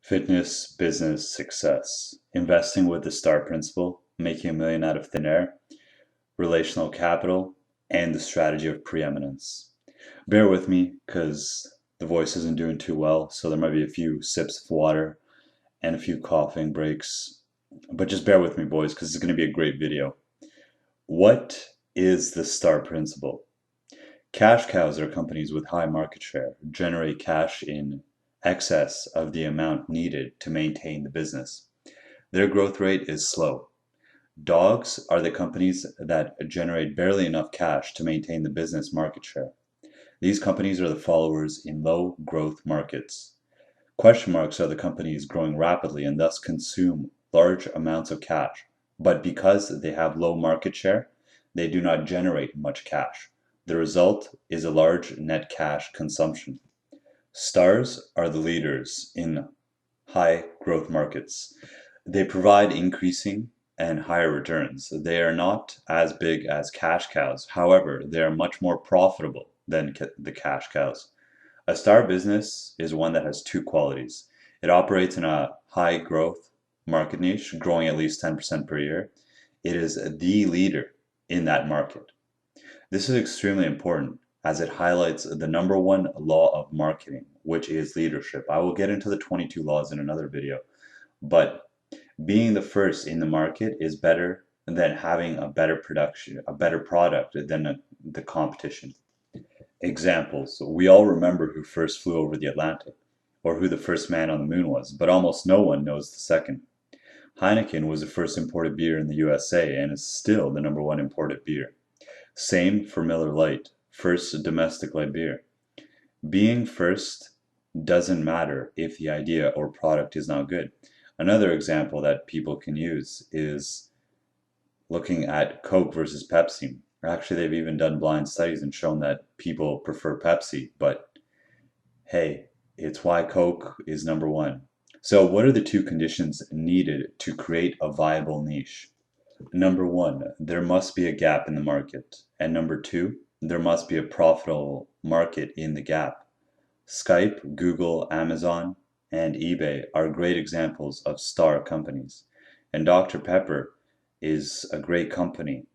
Fitness, business, success. Investing with the STAR principle, making a million out of thin air, relational capital, and the strategy of preeminence. Bear with me because the voice isn't doing too well, so there might be a few sips of water and a few coughing breaks. But just bear with me, boys, because it's going to be a great video. What is the STAR principle? Cash cows are companies with high market share, generate cash in excess of the amount needed to maintain the business. Their growth rate is slow. Dogs are the companies that generate barely enough cash to maintain the business market share. These companies are the followers in low growth markets. Question marks are the companies growing rapidly and thus consume large amounts of cash, but because they have low market share, they do not generate much cash. The result is a large net cash consumption. Stars are the leaders in high growth markets. They provide increasing and higher returns. They are not as big as cash cows. However, they are much more profitable than the cash cows. A star business is one that has two qualities. It operates in a high growth market niche, growing at least 10% per year. It is the leader in that market. This is extremely important as it highlights the number one law of marketing, which is leadership. I will get into the 22 laws in another video, but being the first in the market is better than having a better product than the competition. Examples. We all remember who first flew over the Atlantic, or who the first man on the moon was, but almost no one knows the second. Heineken was the first imported beer in the USA and is still the number one imported beer. Same for Miller Lite, first domestic light beer. Being first doesn't matter if the idea or product is not good. Another example that people can use is looking at Coke versus Pepsi. Actually, they've even done blind studies and shown that people prefer Pepsi, but hey, it's why Coke is number one. So what are the two conditions needed to create a viable niche? Number one, there must be a gap in the market. And number two, there must be a profitable market in the gap. Skype, Google, Amazon, and eBay are great examples of star companies. And Dr. Pepper is a great company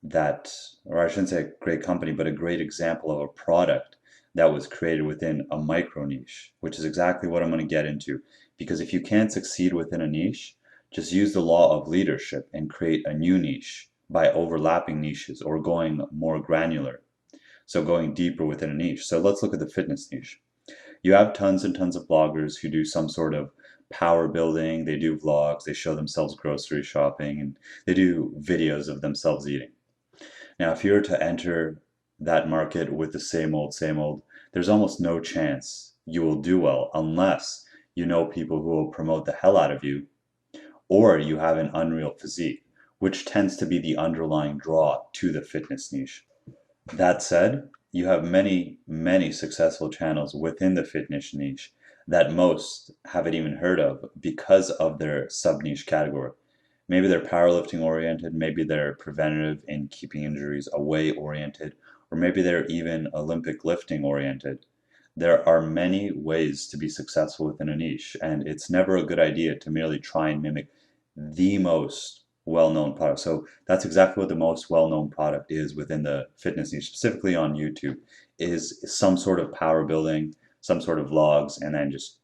that, or I shouldn't say a great company, but a great example of a product that was created within a micro niche, which is exactly what I'm going to get into. Because if you can't succeed within a niche, just use the law of leadership and create a new niche by overlapping niches or going more granular. So going deeper within a niche. So let's look at the fitness niche. You have tons and tons of bloggers who do some sort of power building. They do vlogs. They show themselves grocery shopping and they do videos of themselves eating. Now, if you were to enter that market with the same old, there's almost no chance you will do well unless you know people who will promote the hell out of you, or you have an unreal physique, which tends to be the underlying draw to the fitness niche. That said, you have many, many successful channels within the fitness niche that most haven't even heard of because of their sub-niche category. Maybe they're powerlifting oriented, maybe they're preventative and keeping injuries away oriented, or maybe they're even Olympic lifting oriented. There are many ways to be successful within a niche, and it's never a good idea to merely try and mimic the most well-known product. So that's exactly what the most well-known product is within the fitness niche, specifically on YouTube, is some sort of power building, some sort of vlogs, and then just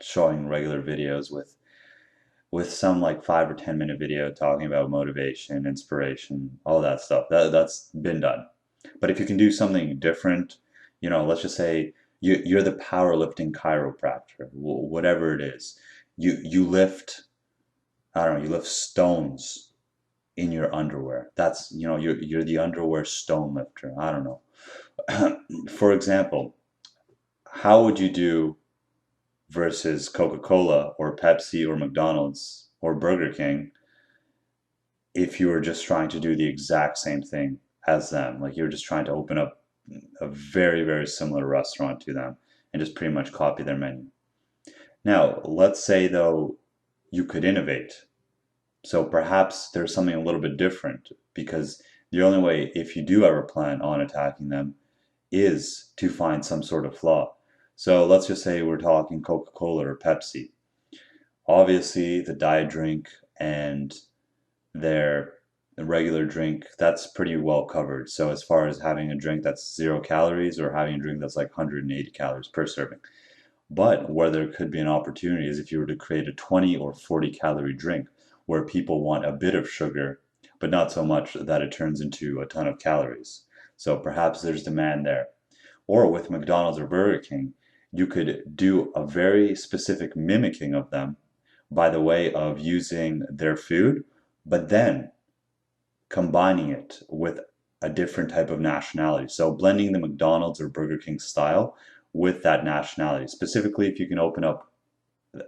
showing regular videos with some like 5 or 10 minute video talking about motivation, inspiration, all that stuff. That's been done. But if you can do something different, let's just say you're the powerlifting chiropractor, whatever it is. You lift, I don't know, you lift stones in your underwear. That's, you're the underwear stone lifter. I don't know. For example, how would you do versus Coca-Cola or Pepsi or McDonald's or Burger King if you were just trying to do the exact same thing as them? Like you're just trying to open up a very, very similar restaurant to them and just pretty much copy their menu. Now, let's say though you could innovate. So perhaps there's something a little bit different, because the only way, if you do ever plan on attacking them, is to find some sort of flaw. So let's just say we're talking Coca-Cola or Pepsi. Obviously, the diet drink and their regular drink, that's pretty well covered. So as far as having a drink that's 0 calories or having a drink that's like 180 calories per serving. But where there could be an opportunity is if you were to create a 20 or 40 calorie drink where people want a bit of sugar, but not so much that it turns into a ton of calories. So perhaps there's demand there. Or with McDonald's or Burger King, you could do a very specific mimicking of them by the way of using their food, but then combining it with a different type of nationality. So blending the McDonald's or Burger King style with that nationality. Specifically, if you can open up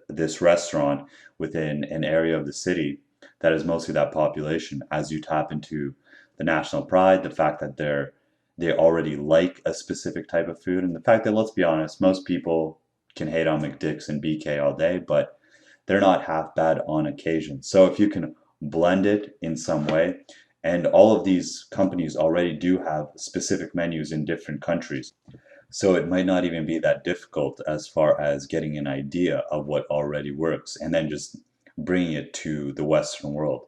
this restaurant within an area of the city that is mostly that population, as you tap into the national pride, the fact that they already like a specific type of food, and the fact that, let's be honest, most people can hate on McDicks and BK all day, but they're not half bad on occasion. So if you can blend it in some way, and all of these companies already do have specific menus in different countries. So it might not even be that difficult as far as getting an idea of what already works and then just bringing it to the Western world.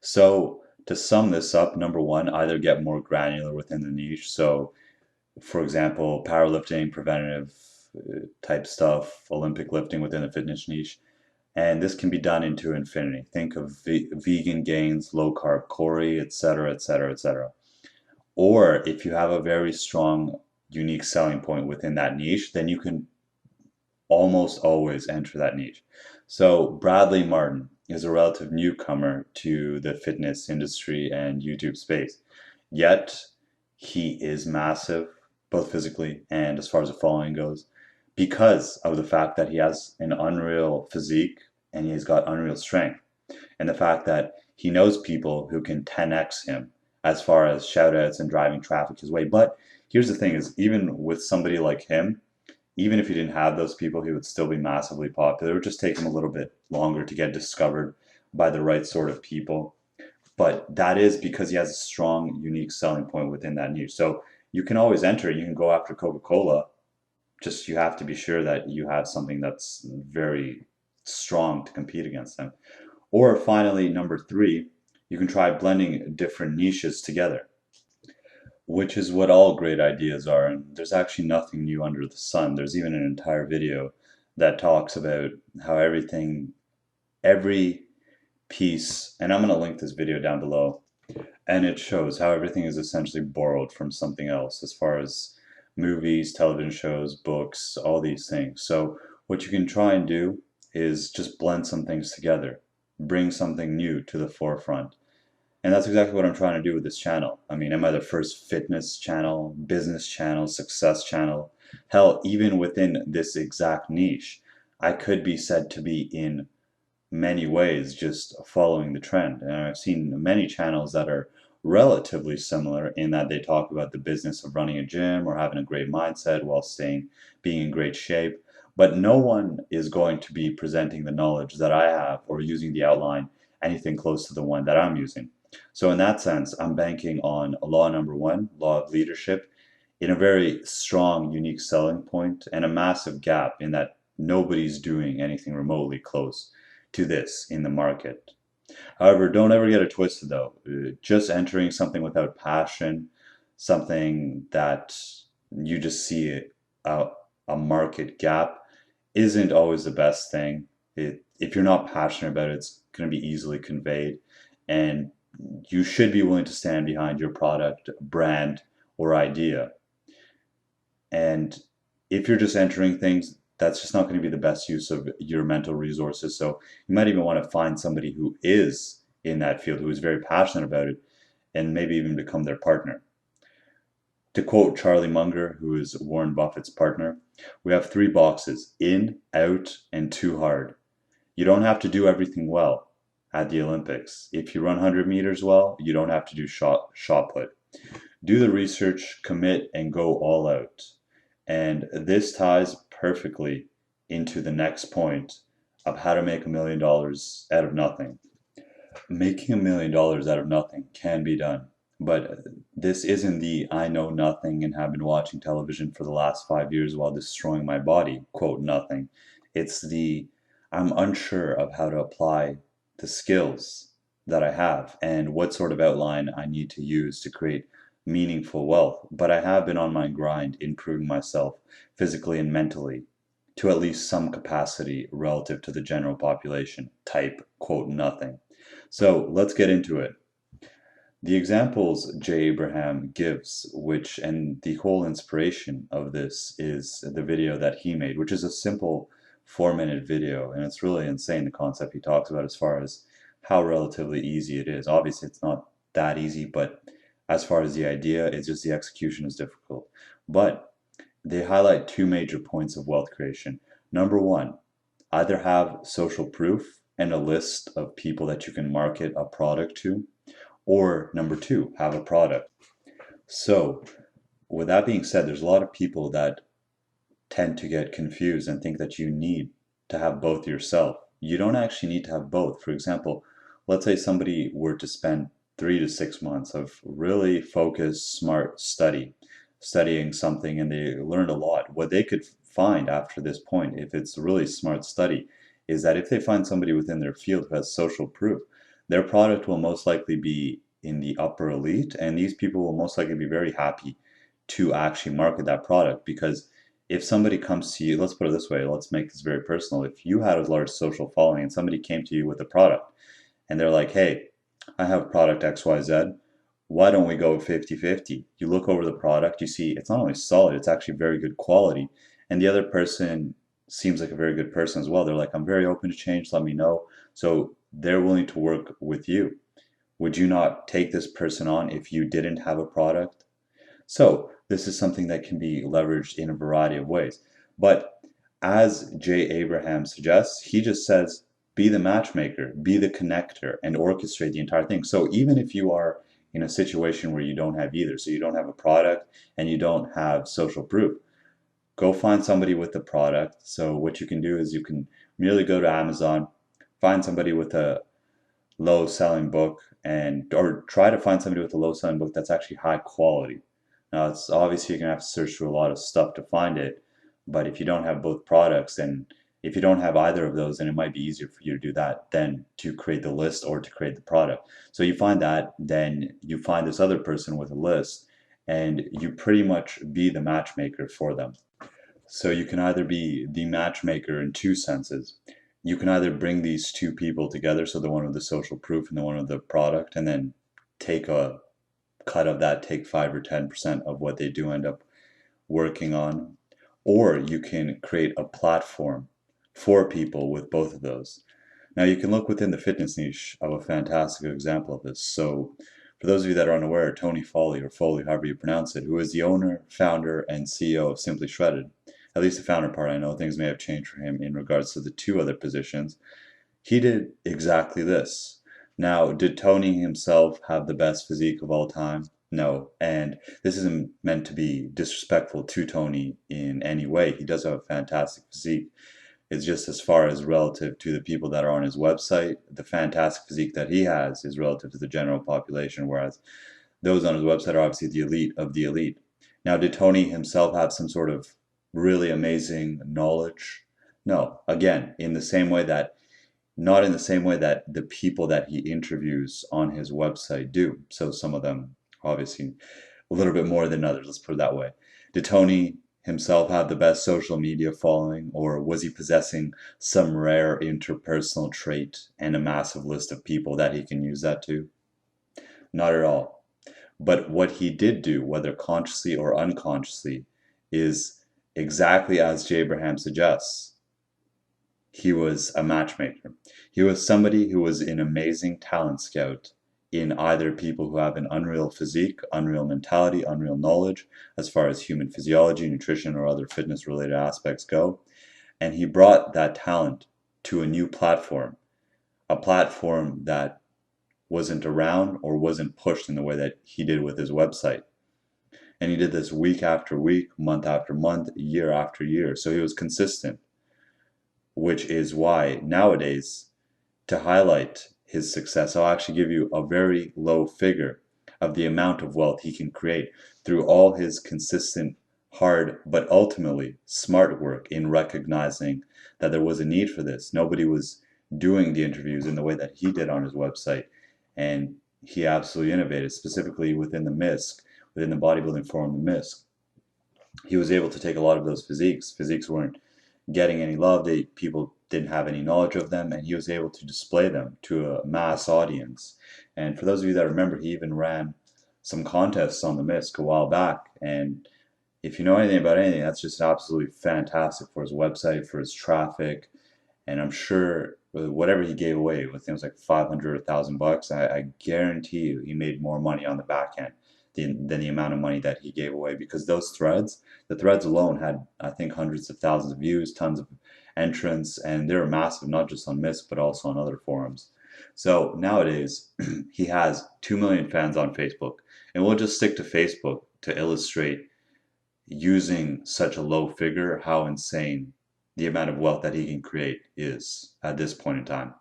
So to sum this up, number one, either get more granular within the niche. So for example, powerlifting, preventative type stuff, Olympic lifting within the fitness niche. And this can be done into infinity. Think of vegan gains, low carb Corey, etc., etc., etc. Or if you have a very strong, unique selling point within that niche, then you can almost always enter that niche. So Bradley Martin is a relative newcomer to the fitness industry and YouTube space. Yet he is massive, both physically and as far as the following goes, because of the fact that he has an unreal physique and he's got unreal strength. And the fact that he knows people who can 10x him as far as shout outs and driving traffic his way. But here's the thing is even with somebody like him, even if he didn't have those people, he would still be massively popular. It would just take him a little bit longer to get discovered by the right sort of people. But that is because he has a strong, unique selling point within that niche. So you can always enter, you can go after Coca-Cola. Just you have to be sure that you have something that's very strong to compete against them. Or finally, number three, you can try blending different niches together, which is what all great ideas are. And there's actually nothing new under the sun. There's even an entire video that talks about how every piece, and I'm going to link this video down below, and it shows how everything is essentially borrowed from something else as far as movies, television shows, books, all these things. So what you can try and do is just blend some things together, bring something new to the forefront. And that's exactly what I'm trying to do with this channel. I mean, am I the first fitness channel, business channel, success channel? Hell, even within this exact niche, I could be said to be in many ways just following the trend. And I've seen many channels that are relatively similar in that they talk about the business of running a gym or having a great mindset while being in great shape. But no one is going to be presenting the knowledge that I have or using the outline anything close to the one that I'm using. So in that sense, I'm banking on law number one, law of leadership, in a very strong, unique selling point and a massive gap in that nobody's doing anything remotely close to this in the market. However, don't ever get it twisted though. Just entering something without passion, something that you just see a market gap, isn't always the best thing. If you're not passionate about it, it's going to be easily conveyed. And you should be willing to stand behind your product, brand, or idea. And if you're just entering things, that's just not going to be the best use of your mental resources. So you might even want to find somebody who is in that field, who is very passionate about it, and maybe even become their partner. To quote Charlie Munger, who is Warren Buffett's partner, we have 3 boxes: in, out, and too hard. You don't have to do everything well at the Olympics. If you run 100 meters well, you don't have to do shot put. Do the research, commit, and go all out. And this ties perfectly into the next point of how to make $1 million out of nothing. Making $1 million out of nothing can be done, but this isn't the I know nothing and have been watching television for the last 5 years while destroying my body, quote, nothing. It's the I'm unsure of how to apply the skills that I have and what sort of outline I need to use to create meaningful wealth. But I have been on my grind improving myself physically and mentally to at least some capacity relative to the general population. Type, quote, nothing. So let's get into it. The examples J. Abraham gives, and the whole inspiration of this is the video that he made, which is a simple 4-minute video. And it's really insane the concept he talks about as far as how relatively easy it is. Obviously, it's not that easy, but as far as the idea, it's just the execution is difficult. But they highlight two major points of wealth creation. Number one, either have social proof and a list of people that you can market a product to, or number two, have a product. So, with that being said, there's a lot of people that tend to get confused and think that you need to have both yourself. You don't actually need to have both. For example, let's say somebody were to spend 3 to 6 months of really focused, smart studying something, and they learned a lot. What they could find after this point, if it's a really smart study, is that if they find somebody within their field who has social proof, their product will most likely be in the upper elite, and these people will most likely be very happy to actually market that product. Because if somebody comes to you, let's put it this way, let's make this very personal. If you had a large social following and somebody came to you with a product and they're like, hey, I have product XYZ, why don't we go 50-50? You look over the product, you see it's not only solid, it's actually very good quality. And the other person seems like a very good person as well. They're like, I'm very open to change, let me know. So they're willing to work with you. Would you not take this person on if you didn't have a product? So this is something that can be leveraged in a variety of ways. But as J. Abraham suggests, he just says, be the matchmaker, be the connector, and orchestrate the entire thing. So even if you are in a situation where you don't have either, so you don't have a product and you don't have social proof, go find somebody with the product. So what you can do is you can merely go to Amazon, find somebody with a low selling book, or try to find somebody with a low selling book that's actually high quality. Now, it's obviously you're gonna have to search through a lot of stuff to find it, but if you don't have both products, then if you don't have either of those, then it might be easier for you to do that than to create the list or to create the product. So you find that, then you find this other person with a list, and you pretty much be the matchmaker for them. So you can either be the matchmaker in two senses. You can either bring these two people together, so the one with the social proof and the one with the product, and then take a cut of that, take 5 or 10% of what they do end up working on. Or you can create a platform for people with both of those. Now you can look within the fitness niche of a fantastic example of this. So for those of you that are unaware, Tony Foley, or Foley, however you pronounce it, who is the owner, founder, and CEO of Simply Shredded, at least the founder part, I know things may have changed for him in regards to the two other positions, he did exactly this. Now, did Tony himself have the best physique of all time? No. And this isn't meant to be disrespectful to Tony in any way. He does have a fantastic physique. It's just as far as relative to the people that are on his website, the fantastic physique that he has is relative to the general population, whereas those on his website are obviously the elite of the elite. Now, did Tony himself have some sort of really amazing knowledge? No. Again, in the same way that not in the same way that the people that he interviews on his website do. So some of them obviously a little bit more than others, let's put it that way. Did Tony himself have the best social media following, or was he possessing some rare interpersonal trait and a massive list of people that he can use that to? Not at all. But what he did do, whether consciously or unconsciously, is exactly as J. Abraham suggests. He was a matchmaker. He was somebody who was an amazing talent scout in either people who have an unreal physique, unreal mentality, unreal knowledge as far as human physiology, nutrition, or other fitness related aspects go. And he brought that talent to a new platform, a platform that wasn't around or wasn't pushed in the way that he did with his website. And he did this week after week, month after month, year after year. So he was consistent, which is why nowadays, to highlight his success, I'll actually give you a very low figure of the amount of wealth he can create through all his consistent hard but ultimately smart work in recognizing that there was a need for this. Nobody was doing the interviews in the way that he did on his website, and he absolutely innovated, specifically within the MISC, within the bodybuilding forum, the MISC. He was able to take a lot of those physiques weren't getting any love, people didn't have any knowledge of them, and he was able to display them to a mass audience. And for those of you that remember, he even ran some contests on the MISC a while back, and if you know anything about anything, that's just absolutely fantastic for his website, for his traffic, and I'm sure whatever he gave away, I think it was like 500 or 1,000 bucks. I guarantee you, he made more money on the back end than the amount of money that he gave away, because those threads, the threads alone had, I think, hundreds of thousands of views, tons of entrants, and they were massive, not just on MISC, but also on other forums. So nowadays, he has 2 million fans on Facebook, and we'll just stick to Facebook to illustrate, using such a low figure, how insane the amount of wealth that he can create is at this point in time.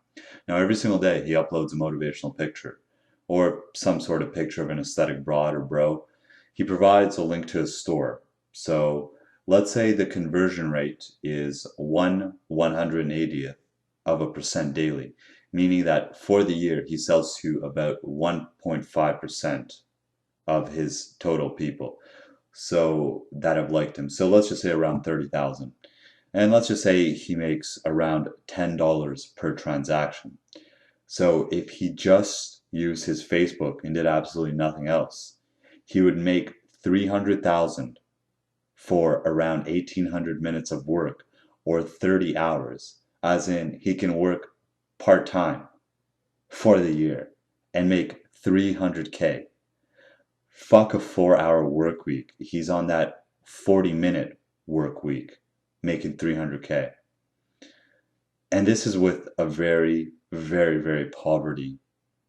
Now, every single day he uploads a motivational picture or some sort of picture of an aesthetic broad or bro. He provides a link to his store. So let's say the conversion rate is 1/180th of a percent daily, meaning that for the year he sells to about 1.5% of his total people so that have liked him. So let's just say around 30,000. And let's just say he makes around $10 per transaction. So if he just used his Facebook and did absolutely nothing else, he would make 300,000 for around 1,800 minutes of work, or 30 hours, as in he can work part-time for the year and make 300K. Fuck a 4-hour work week. He's on that 40-minute work week, making 300K. And this is with a very, very, very poverty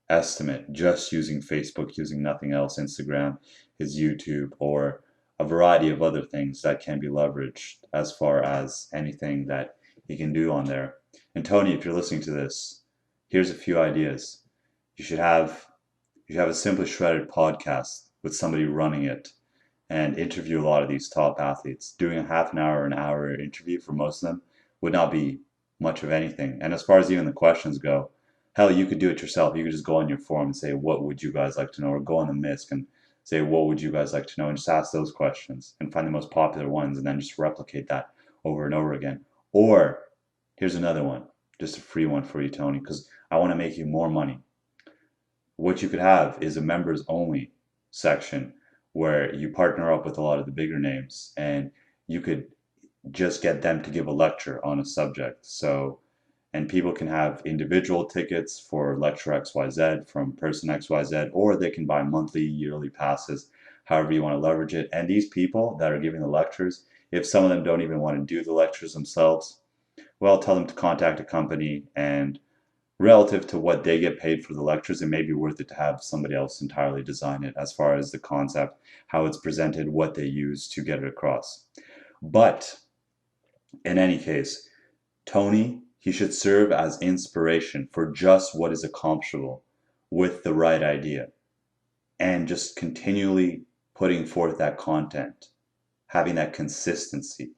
estimate, just using Facebook, using nothing else, Instagram, his YouTube, or a variety of other things that can be leveraged as far as anything that he can do on there. And Tony, if you're listening to this, here's a few ideas. You should have a Simply Shredded podcast with somebody running it and interview a lot of these top athletes. Doing a half an hour interview for most of them would not be much of anything. And as far as even the questions go, hell, you could do it yourself. You could just go on your forum and say, what would you guys like to know? Or go on the MISC and say, what would you guys like to know? And just ask those questions and find the most popular ones and then just replicate that over and over again. Or here's another one, just a free one for you, Tony, because I want to make you more money. What you could have is a members only section where you partner up with a lot of the bigger names and you could just get them to give a lecture on a subject. So, and people can have individual tickets for lecture XYZ from person XYZ, or they can buy monthly, yearly passes, however you want to leverage it. And these people that are giving the lectures, if some of them don't even want to do the lectures themselves, well, tell them to contact a company, and relative to what they get paid for the lectures, it may be worth it to have somebody else entirely design it as far as the concept, how it's presented, what they use to get it across. But in any case, Tony, he should serve as inspiration for just what is accomplishable with the right idea, and just continually putting forth that content, having that consistency,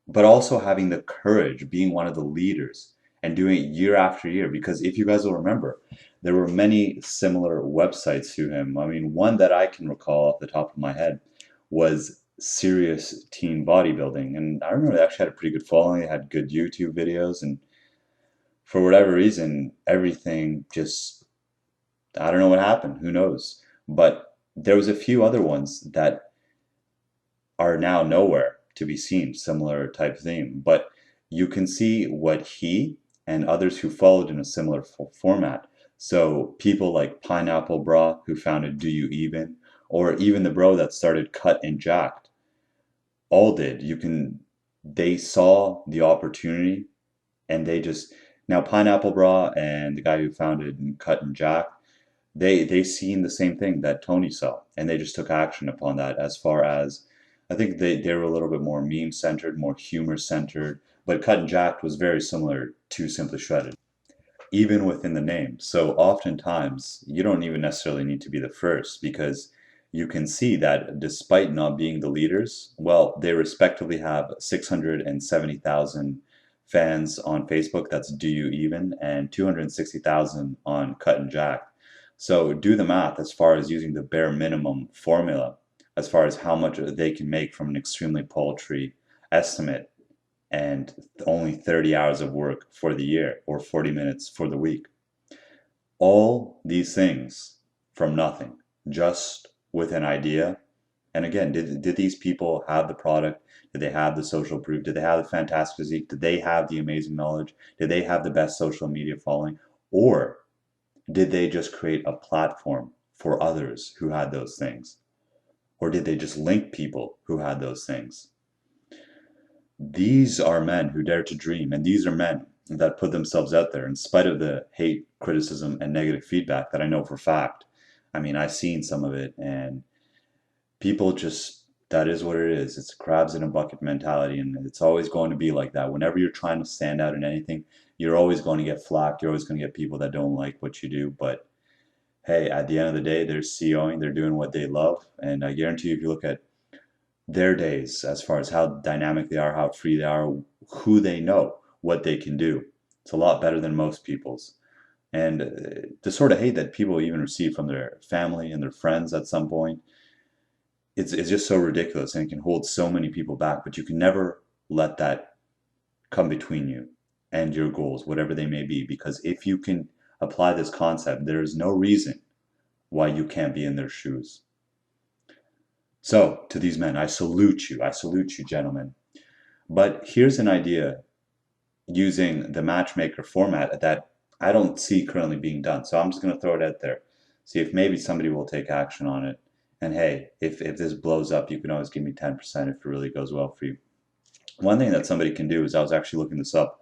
but also having the courage, being one of the leaders and doing it year after year. Because if you guys will remember, there were many similar websites to him. I mean, one that I can recall off the top of my head was Serious Teen Bodybuilding. And I remember they actually had a pretty good following. They had good YouTube videos. And for whatever reason, everything just, I don't know what happened. Who knows? But there was a few other ones that are now nowhere to be seen, similar type theme. But you can see what he and others who followed in a similar format. So people like Pineapple Bra, who founded Do You Even, or even the bro that started Cut and Jacked, all did. They saw the opportunity, and they just, now Pineapple Bra and the guy who founded Cut and Jacked, they seen the same thing that Tony saw, and they just took action upon that. As far as, I think they were a little bit more meme centered, more humor centered, but Cut and Jacked was very similar to Simply Shredded, even within the name. So oftentimes you don't even necessarily need to be the first, because you can see that despite not being the leaders, well, they respectively have 670,000 fans on Facebook, that's Do You Even, and 260,000 on Cut and Jack. So do the math as far as using the bare minimum formula, as far as how much they can make from an extremely paltry estimate and only 30 hours of work for the year or 40 minutes for the week. All these things from nothing, just with an idea. And again, did these people have the product? Did they have the social proof? Did they have the fantastic physique? Did they have the amazing knowledge? Did they have the best social media following? Or did they just create a platform for others who had those things? Or did they just link people who had those things? These are men who dare to dream, and these are men that put themselves out there in spite of the hate, criticism, and negative feedback that I know for a fact. I mean, I've seen some of it, and people just, that is what it is. It's crabs in a bucket mentality, and it's always going to be like that. Whenever you're trying to stand out in anything, you're always going to get flack. You're always going to get people that don't like what you do. But hey, at the end of the day, they're CEOing, they're doing what they love. And I guarantee you, if you look at their days as far as how dynamic they are, how free they are, who they know, what they can do. It's a lot better than most people's. And the sort of hate that people even receive from their family and their friends at some point, it's just so ridiculous and it can hold so many people back. But you can never let that come between you and your goals, whatever they may be. Because if you can apply this concept, there is no reason why you can't be in their shoes. So, to these men, I salute you. I salute you, gentlemen. But here's an idea using the matchmaker format that I don't see currently being done. So I'm just going to throw it out there. See if maybe somebody will take action on it. And hey, if this blows up, you can always give me 10% if it really goes well for you. One thing that somebody can do is, I was actually looking this up,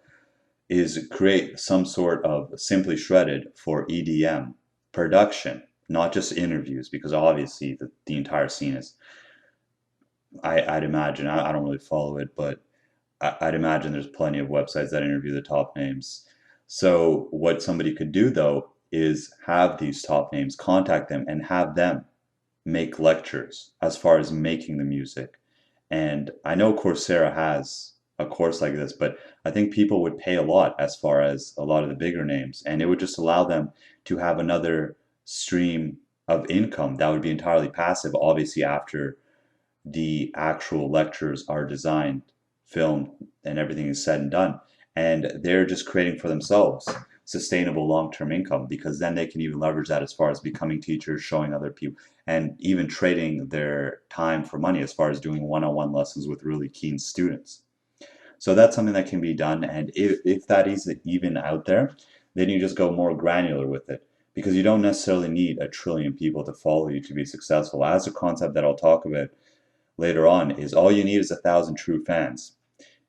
is create some sort of Simply Shredded for EDM production, not just interviews, because obviously the entire scene is, I'd imagine, I don't really follow it, but I'd imagine there's plenty of websites that interview the top names. So what somebody could do though is have these top names, contact them and have them make lectures as far as making the music. And I know Coursera has a course like this, but I think people would pay a lot as far as a lot of the bigger names, and it would just allow them to have another stream of income that would be entirely passive, obviously after the actual lectures are designed, filmed, and everything is said and done. And they're just creating for themselves sustainable long-term income, because then they can even leverage that as far as becoming teachers, showing other people, and even trading their time for money as far as doing one-on-one lessons with really keen students. So that's something that can be done. And if that is even out there, then you just go more granular with it, because you don't necessarily need 1 trillion people to follow you to be successful. As a concept that I'll talk about later on, is all you need is 1,000 true fans.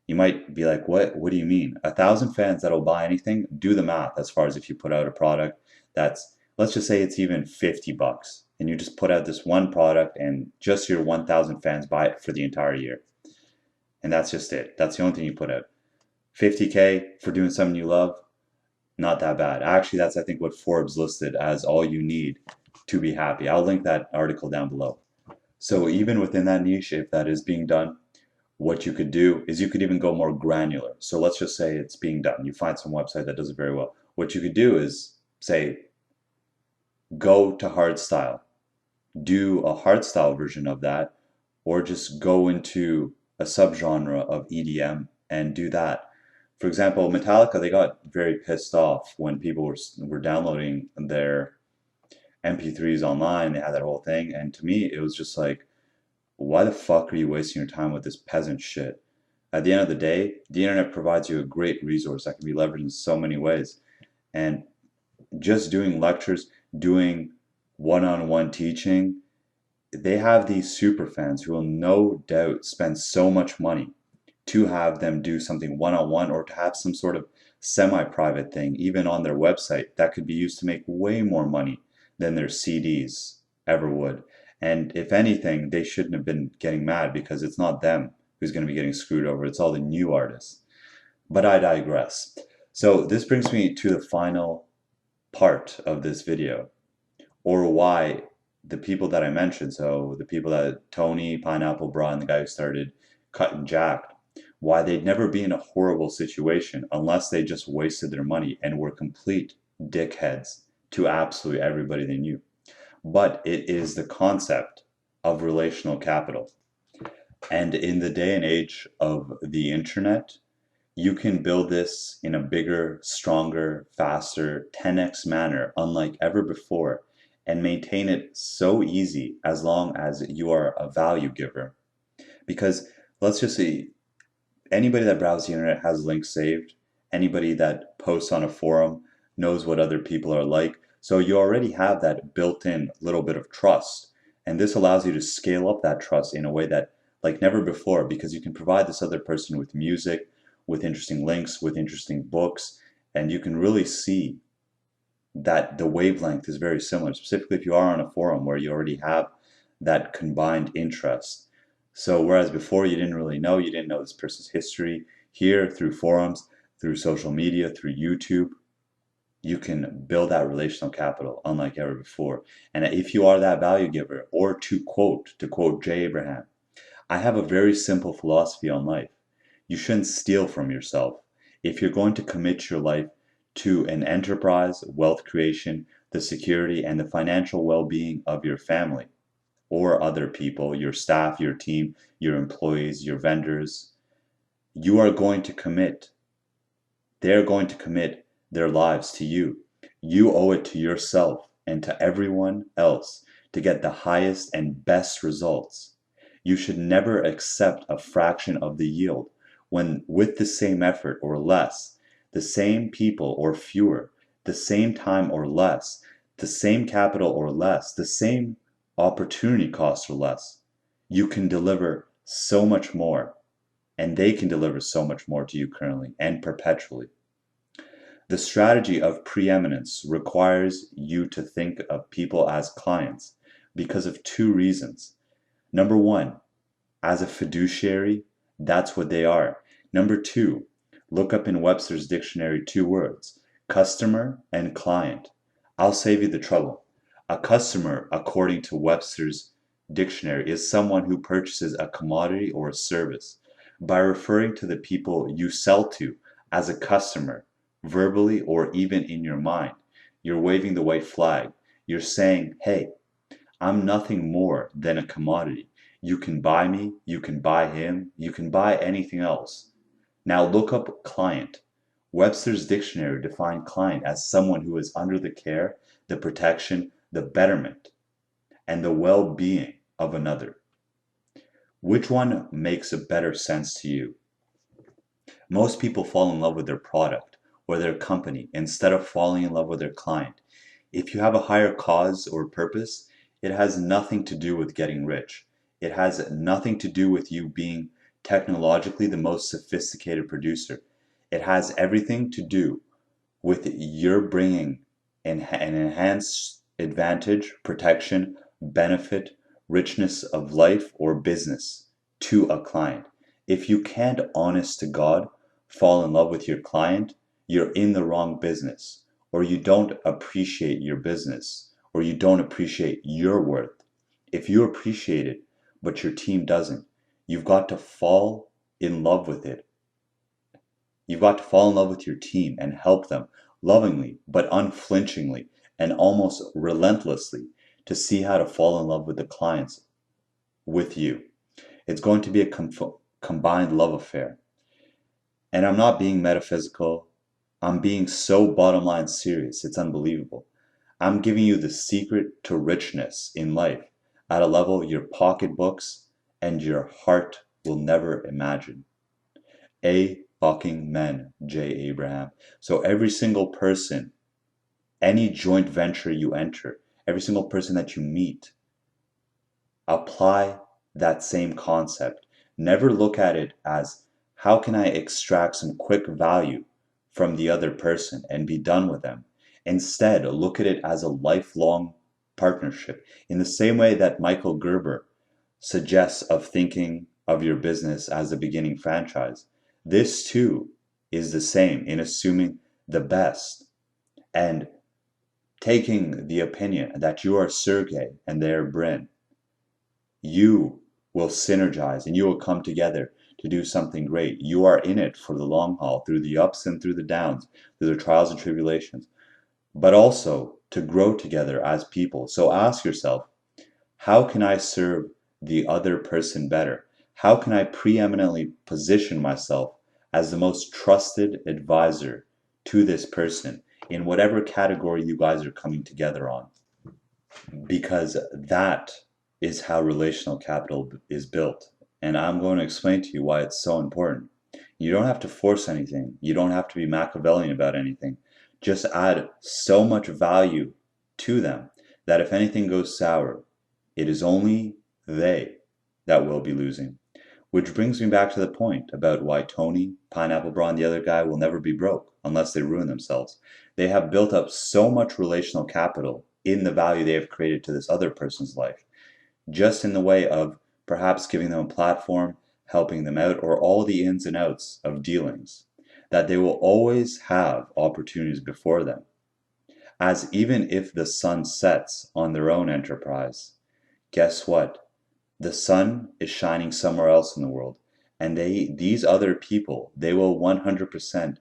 You might be like, what do you mean? 1,000 fans that'll buy anything? Do the math as far as if you put out a product that's, let's just say it's even $50, and you just put out this one product and just your 1,000 fans buy it for the entire year. And that's just it. That's the only thing you put out. 50K for doing something you love, not that bad. Actually, that's I think what Forbes listed as all you need to be happy. I'll link that article down below. So even within that niche, if that is being done, what you could do is you could even go more granular. So let's just say it's being done. You find some website that does it very well. What you could do is say, go to hardstyle, do a hardstyle version of that, or just go into a subgenre of EDM and do that. For example, Metallica, they got very pissed off when people were downloading their MP3s online. They had that whole thing, and to me, it was just like, why the fuck are you wasting your time with this peasant shit? At the end of the day, the internet provides you a great resource that can be leveraged in so many ways. And just doing lectures, doing one-on-one teaching, they have these super fans who will no doubt spend so much money to have them do something one-on-one, or to have some sort of semi-private thing, even on their website, that could be used to make way more money than their CDs ever would. And if anything, they shouldn't have been getting mad, because it's not them who's going to be getting screwed over. It's all the new artists. But I digress. So this brings me to the final part of this video, or why the people that I mentioned, so the people that Tony, Pineapple Bra, and the guy who started Cut and Jacked, why they'd never be in a horrible situation unless they just wasted their money and were complete dickheads to absolutely everybody they knew. But it is the concept of relational capital. And in the day and age of the internet, you can build this in a bigger, stronger, faster, 10x manner, unlike ever before, and maintain it so easy as long as you are a value giver. Because let's just say anybody that browses the internet has links saved, anybody that posts on a forum knows what other people are like. So you already have that built-in little bit of trust. And this allows you to scale up that trust in a way that like never before, because you can provide this other person with music, with interesting links, with interesting books, and you can really see that the wavelength is very similar, specifically if you are on a forum where you already have that combined interest. So whereas before you didn't know this person's history, here through forums, through social media, through YouTube, you can build that relational capital unlike ever before. And if you are that value giver, or to quote Jay Abraham, I have a very simple philosophy on life. You shouldn't steal from yourself. If you're going to commit your life to an enterprise, wealth creation, the security, and the financial well-being of your family or other people, your staff, your team, your employees, your vendors, you are going to commit. They're going to commit their lives to you. You owe it to yourself and to everyone else to get the highest and best results. You should never accept a fraction of the yield when with the same effort or less, the same people or fewer, the same time or less, the same capital or less, the same opportunity cost or less, you can deliver so much more, and they can deliver so much more to you currently and perpetually. The strategy of preeminence requires you to think of people as clients because of two reasons. Number one, as a fiduciary, that's what they are. Number two, look up in Webster's dictionary two words, customer and client. I'll save you the trouble. A customer, according to Webster's dictionary, is someone who purchases a commodity or a service. By referring to the people you sell to as a customer, verbally or even in your mind, you're waving the white flag. You're saying, hey, I'm nothing more than a commodity. You can buy me, you can buy him, you can buy anything else. Now look up client. Webster's dictionary defined client as someone who is under the care, the protection, the betterment, and the well-being of another. Which one makes a better sense to you? Most people fall in love with their product or their company instead of falling in love with their client. If you have a higher cause or purpose, it has nothing to do with getting rich. It has nothing to do with you being technologically the most sophisticated producer. It has everything to do with your bringing an enhanced advantage, protection, benefit, richness of life or business to a client. If you can't, honest to God, fall in love with your client, you're in the wrong business, or you don't appreciate your business, or you don't appreciate your worth. If you appreciate it, but your team doesn't, you've got to fall in love with it. You've got to fall in love with your team and help them lovingly, but unflinchingly and almost relentlessly to see how to fall in love with the clients with you. It's going to be a combined love affair. And I'm not being metaphysical. I'm being so bottom line serious. It's unbelievable. I'm giving you the secret to richness in life at a level your pocketbooks and your heart will never imagine. A fucking men, J. Abraham. So every single person, any joint venture you enter, every single person that you meet, apply that same concept. Never look at it as how can I extract some quick value from the other person and be done with them. Instead, look at it as a lifelong partnership in the same way that Michael Gerber suggests of thinking of your business as a beginning franchise. This too is the same in assuming the best and taking the opinion that you are Sergey and they're Bryn, you will synergize and you will come together to do something great. You are in it for the long haul, through the ups and through the downs, through the trials and tribulations, but also to grow together as people. So ask yourself, how can I serve the other person better? How can I preeminently position myself as the most trusted advisor to this person in whatever category you guys are coming together on? Because that is how relational capital is built. And I'm going to explain to you why it's so important. You don't have to force anything. You don't have to be Machiavellian about anything. Just add so much value to them that if anything goes sour, it is only they that will be losing. Which brings me back to the point about why Tony, Pineapple Bra, and the other guy will never be broke unless they ruin themselves. They have built up so much relational capital in the value they have created to this other person's life, just in the way of perhaps giving them a platform, helping them out, or all the ins and outs of dealings, that they will always have opportunities before them. As even if the sun sets on their own enterprise, guess what? The sun is shining somewhere else in the world, and these other people, they will 100%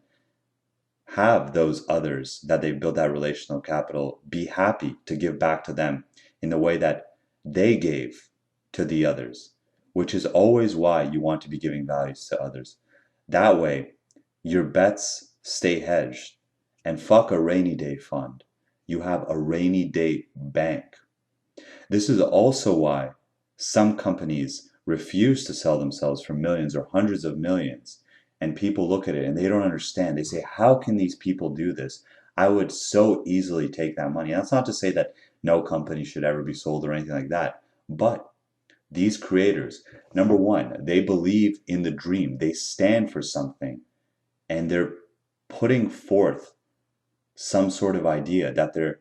have those others that they built that relational capital be happy to give back to them in the way that they gave to the others, which is always why you want to be giving values to others. That way, your bets stay hedged, and fuck a rainy day fund. You have a rainy day bank. This is also why some companies refuse to sell themselves for millions or hundreds of millions. And people look at it and they don't understand. They say, how can these people do this? I would so easily take that money. And that's not to say that no company should ever be sold or anything like that. But these creators, number one, they believe in the dream. They stand for something. And they're putting forth some sort of idea that they're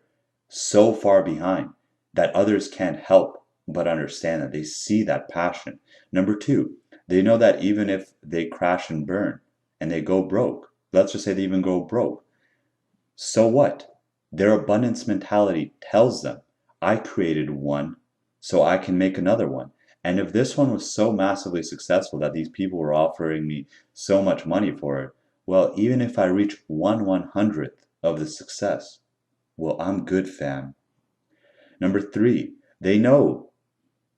so far behind that others can't help but understand that. They see that passion. Number two, they know that even if they crash and burn and they go broke, let's just say they even go broke, so what? Their abundance mentality tells them, I created one, so I can make another one. And if this one was so massively successful that these people were offering me so much money for it, well, even if I reach 1/100th of the success, well, I'm good, fam. Number three, they know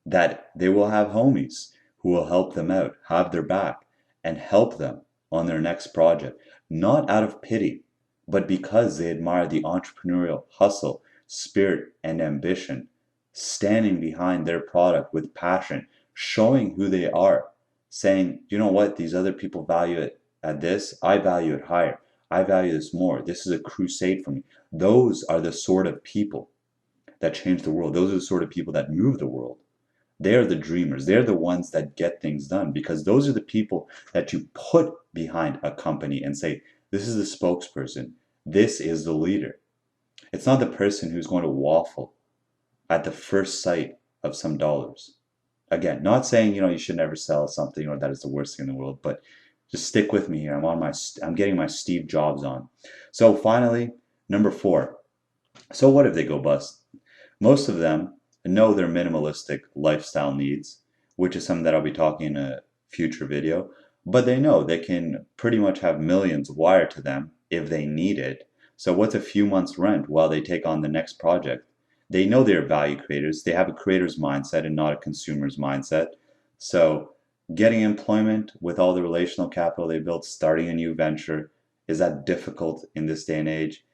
that they will have homies who will help them out, have their back, and help them on their next project, not out of pity, but because they admire the entrepreneurial hustle, spirit, and ambition, standing behind their product with passion, showing who they are, saying, you know what, these other people value it at this, I value it higher. I value this more. This is a crusade for me. Those are the sort of people that change the world. Those are the sort of people that move the world. They're the dreamers. They're the ones that get things done, because those are the people that you put behind a company and say, this is the spokesperson. This is the leader. It's not the person who's going to waffle at the first sight of some dollars. Again, not saying, you should never sell something or that is the worst thing in the world, but just stick with me here. I'm getting my Steve Jobs on. So finally, number four. So what if they go bust? Most of them know their minimalistic lifestyle needs, which is something that I'll be talking in a future video, but they know they can pretty much have millions wired to them if they need it. So what's a few months rent while they take on the next project? They know they're value creators. They have a creator's mindset and not a consumer's mindset. So getting employment with all the relational capital they built, starting a new venture, is that difficult in this day and age?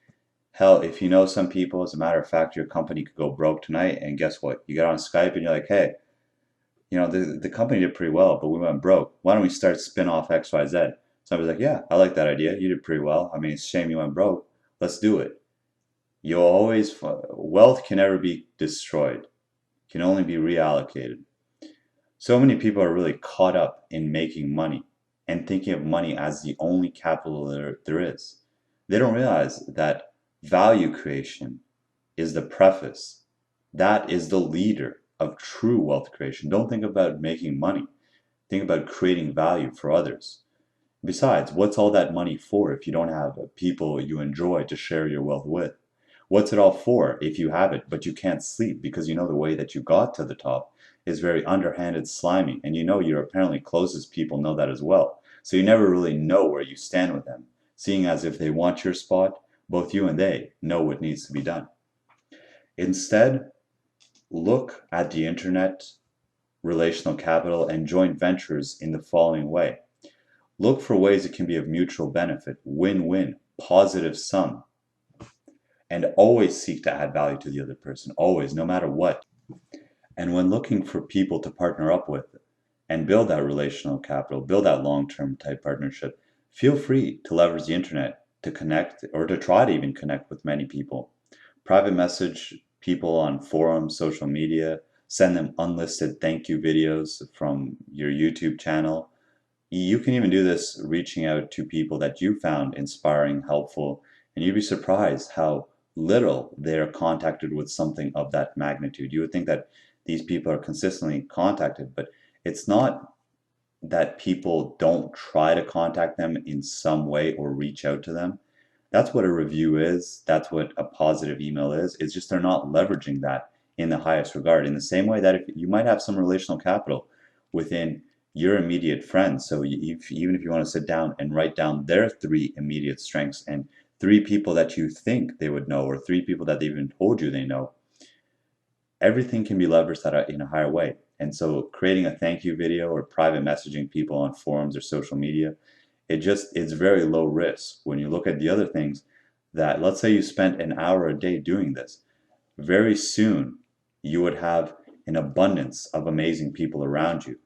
Hell, if you know some people, as a matter of fact, your company could go broke tonight, and guess what? You get on Skype and you're like, hey, the company did pretty well, but we went broke. Why don't we start spin off XYZ? Somebody's like, yeah, I like that idea. You did pretty well. I mean, it's a shame you went broke. Let's do it. Wealth can never be destroyed, can only be reallocated. So many people are really caught up in making money and thinking of money as the only capital there is. They don't realize that value creation is the preface. That is the leader of true wealth creation. Don't think about making money. Think about creating value for others. Besides, what's all that money for if you don't have people you enjoy to share your wealth with? What's it all for if you have it, but you can't sleep because you know the way that you got to the top is very underhanded, slimy, and you know your apparently closest people know that as well. So you never really know where you stand with them, seeing as if they want your spot, both you and they know what needs to be done. Instead, look at the internet, relational capital, and joint ventures in the following way. Look for ways it can be of mutual benefit, win-win, positive sum, and always seek to add value to the other person, always, no matter what. And when looking for people to partner up with and build that relational capital, build that long-term type partnership, feel free to leverage the internet to connect or to try to even connect with many people. Private message people on forums, social media, send them unlisted thank you videos from your YouTube channel. You can even do this reaching out to people that you found inspiring, helpful, and you'd be surprised how little they are contacted with something of that magnitude. You would think that these people are consistently contacted, but it's not that people don't try to contact them in some way or reach out to them. That's what a review is. That's what a positive email is. It's just they're not leveraging that in the highest regard. In the same way that if you might have some relational capital within your immediate friends. So even if you want to sit down and write down their three immediate strengths and three people that you think they would know, or three people that they even told you they know, everything can be leveraged in a higher way. And so creating a thank you video or private messaging people on forums or social media, it's very low risk. When you look at the other things that, let's say you spent an hour a day doing this, very soon you would have an abundance of amazing people around you,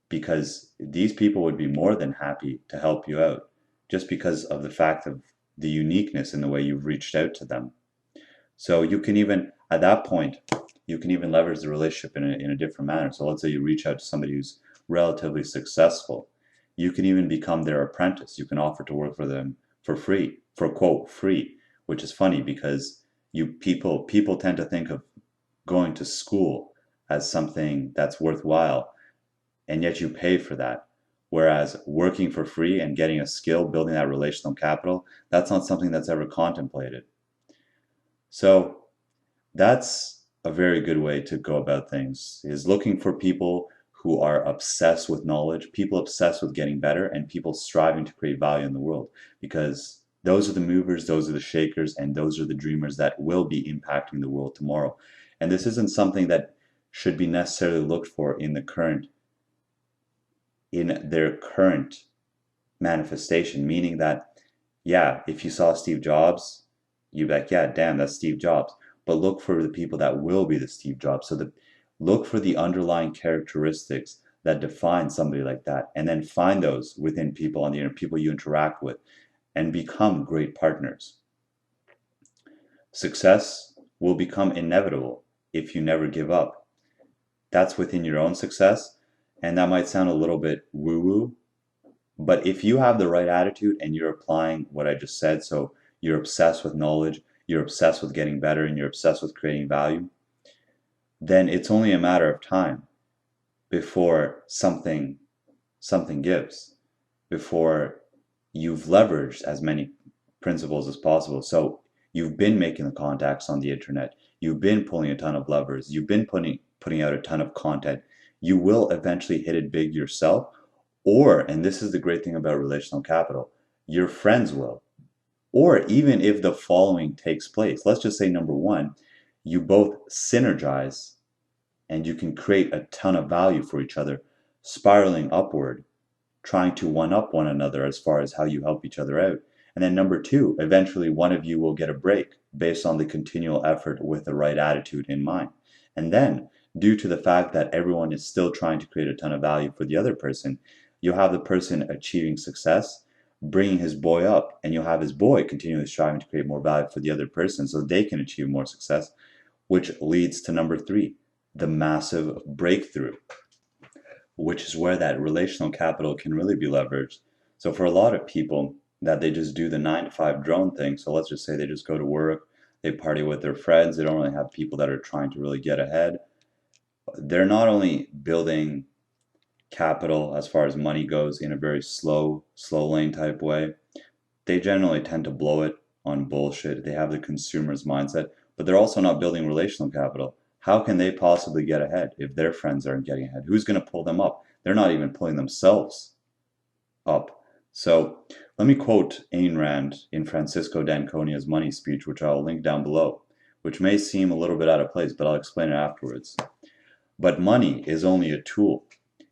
because these people would be more than happy to help you out just because of the fact of the uniqueness in the way you've reached out to them. So you can even, at that point, you can even leverage the relationship in a different manner. So let's say you reach out to somebody who's relatively successful. You can even become their apprentice. You can offer to work for them for free, for quote, free, which is funny because people tend to think of going to school as something that's worthwhile, and yet you pay for that. Whereas working for free and getting a skill, building that relational capital, that's not something that's ever contemplated. So that's a very good way to go about things, is looking for people who are obsessed with knowledge, people obsessed with getting better, and people striving to create value in the world. Because those are the movers, those are the shakers, and those are the dreamers that will be impacting the world tomorrow. And this isn't something that should be necessarily looked for in their current manifestation, meaning that, yeah, if you saw Steve Jobs, you'd be like, yeah, damn, that's Steve Jobs. But look for the people that will be the Steve Jobs. So look for the underlying characteristics that define somebody like that, and then find those within people on the internet, people you interact with, and become great partners. Success will become inevitable if you never give up. That's within your own success, and that might sound a little bit woo-woo, but if you have the right attitude and you're applying what I just said, so you're obsessed with knowledge, you're obsessed with getting better, and you're obsessed with creating value, then it's only a matter of time before something gives, before you've leveraged as many principles as possible. So you've been making the contacts on the internet, you've been pulling a ton of levers, you've been putting out a ton of content. You will eventually hit it big yourself, or, and this is the great thing about relational capital, your friends will. Or even if the following takes place, let's just say number one, you both synergize and you can create a ton of value for each other, spiraling upward, trying to one up one another as far as how you help each other out. And then number two, eventually one of you will get a break based on the continual effort with the right attitude in mind. And then, due to the fact that everyone is still trying to create a ton of value for the other person, you'll have the person achieving success, bringing his boy up, and you'll have his boy continually striving to create more value for the other person so they can achieve more success, which leads to number three, the massive breakthrough, which is where that relational capital can really be leveraged. So for a lot of people, that they just do the 9 to 5 drone thing. So let's just say they just go to work, they party with their friends, they don't really have people that are trying to really get ahead. They're not only building capital as far as money goes in a very slow lane type way, they generally tend to blow it on bullshit. They have the consumer's mindset, but they're also not building relational capital. How can they possibly get ahead if their friends aren't getting ahead? Who's going to pull them up? They're not even pulling themselves up. So let me quote Ayn Rand in Francisco d'Anconia's Money speech, which I'll link down below, which may seem a little bit out of place, but I'll explain it afterwards. But money is only a tool.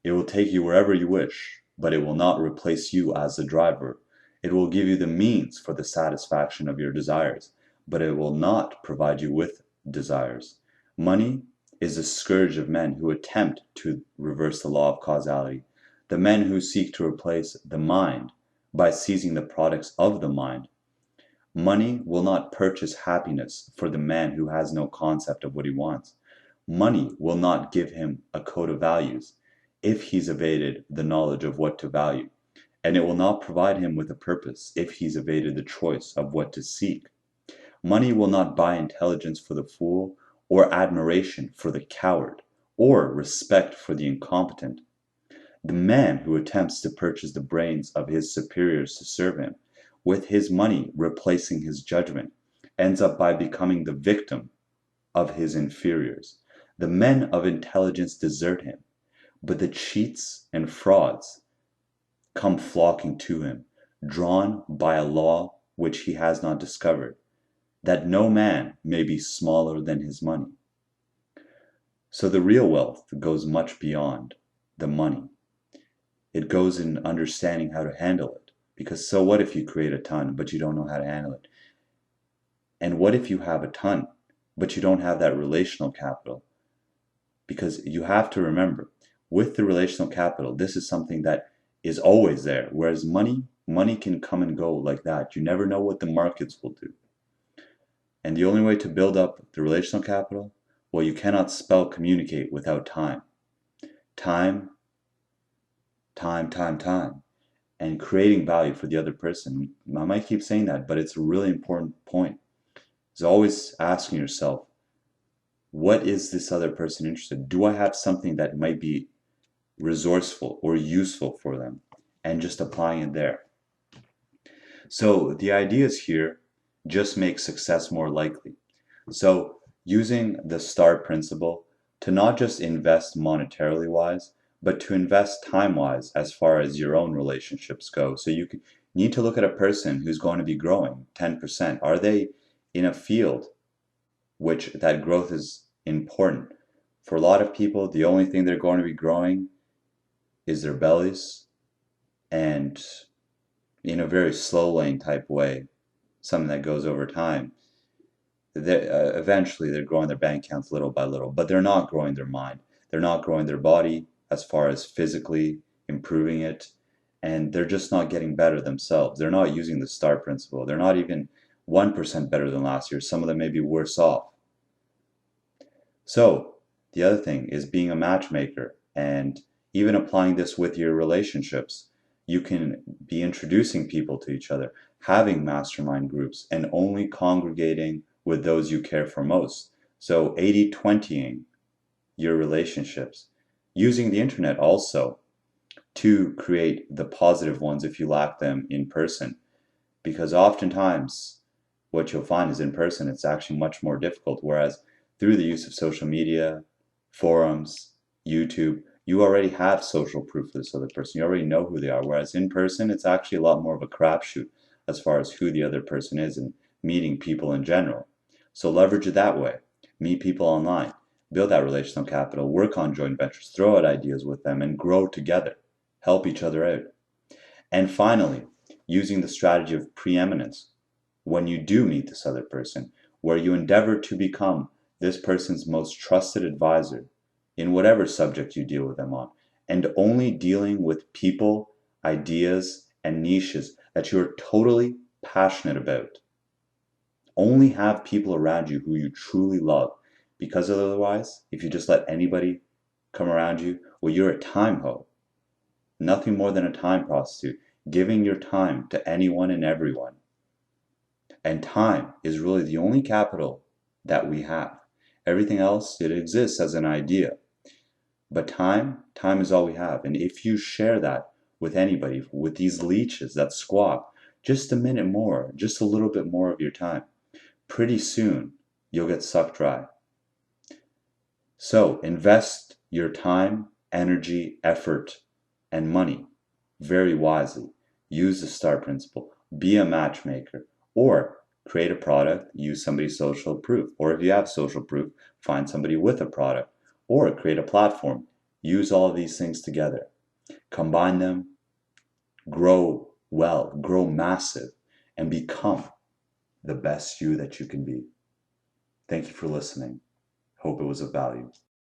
It will take you wherever you wish, but it will not replace you as the driver. It will give you the means for the satisfaction of your desires, but it will not provide you with desires. Money is the scourge of men who attempt to reverse the law of causality, the men who seek to replace the mind by seizing the products of the mind. Money will not purchase happiness for the man who has no concept of what he wants. Money will not give him a code of values if he's evaded the knowledge of what to value, and it will not provide him with a purpose if he's evaded the choice of what to seek. Money will not buy intelligence for the fool, or admiration for the coward, or respect for the incompetent. The man who attempts to purchase the brains of his superiors to serve him, with his money replacing his judgment, ends up by becoming the victim of his inferiors. The men of intelligence desert him, but the cheats and frauds come flocking to him, drawn by a law which he has not discovered, that no man may be smaller than his money. So the real wealth goes much beyond the money. It goes in understanding how to handle it. Because so what if you create a ton, but you don't know how to handle it? And what if you have a ton, but you don't have that relational capital? Because you have to remember, with the relational capital, this is something that is always there. Whereas money can come and go like that. You never know what the markets will do. And the only way to build up the relational capital, well, you cannot spell communicate without time. Time, and creating value for the other person. I might keep saying that, but it's a really important point. Is always asking yourself, what is this other person interested in? Do I have something that might be resourceful or useful for them? And just applying it there. So the ideas here just make success more likely. So using the STAR principle to not just invest monetarily wise, but to invest time wise as far as your own relationships go. So you need to look at a person who's going to be growing 10%. Are they in a field which that growth is important? For a lot of people, the only thing they're going to be growing is their bellies, and in a very slow lane type way, something that goes over time. Eventually they're growing their bank accounts little by little, but they're not growing their mind. They're not growing their body as far as physically improving it, and they're just not getting better themselves. They're not using the STAR principle. They're not even 1% better than last year. Some of them may be worse off. So the other thing is being a matchmaker, and even applying this with your relationships. You can be introducing people to each other, having mastermind groups, and only congregating with those you care for most. So 80-20ing your relationships. Using the internet also to create the positive ones if you lack them in person. Because oftentimes what you'll find is in person it's actually much more difficult, whereas through the use of social media, forums, YouTube, you already have social proof of this other person. You already know who they are. Whereas in person, it's actually a lot more of a crapshoot as far as who the other person is and meeting people in general. So leverage it that way. Meet people online. Build that relational capital. Work on joint ventures. Throw out ideas with them and grow together. Help each other out. And finally, using the strategy of preeminence. When you do meet this other person, where you endeavor to become this person's most trusted advisor in whatever subject you deal with them on, and only dealing with people, ideas, and niches that you're totally passionate about. Only have people around you who you truly love, because otherwise, if you just let anybody come around you, well, you're a time hoe. Nothing more than a time prostitute, giving your time to anyone and everyone. And time is really the only capital that we have. Everything else, it exists as an idea. But time is all we have. And if you share that with anybody, with these leeches that squawk, just a minute more, just a little bit more of your time. Pretty soon, you'll get sucked dry. So invest your time, energy, effort, and money very wisely. Use the STAR principle. Be a matchmaker. Or create a product, use somebody's social proof. Or if you have social proof, find somebody with a product. Or create a platform. Use all of these things together. Combine them, grow well, grow massive, and become the best you that you can be. Thank you for listening. Hope it was of value.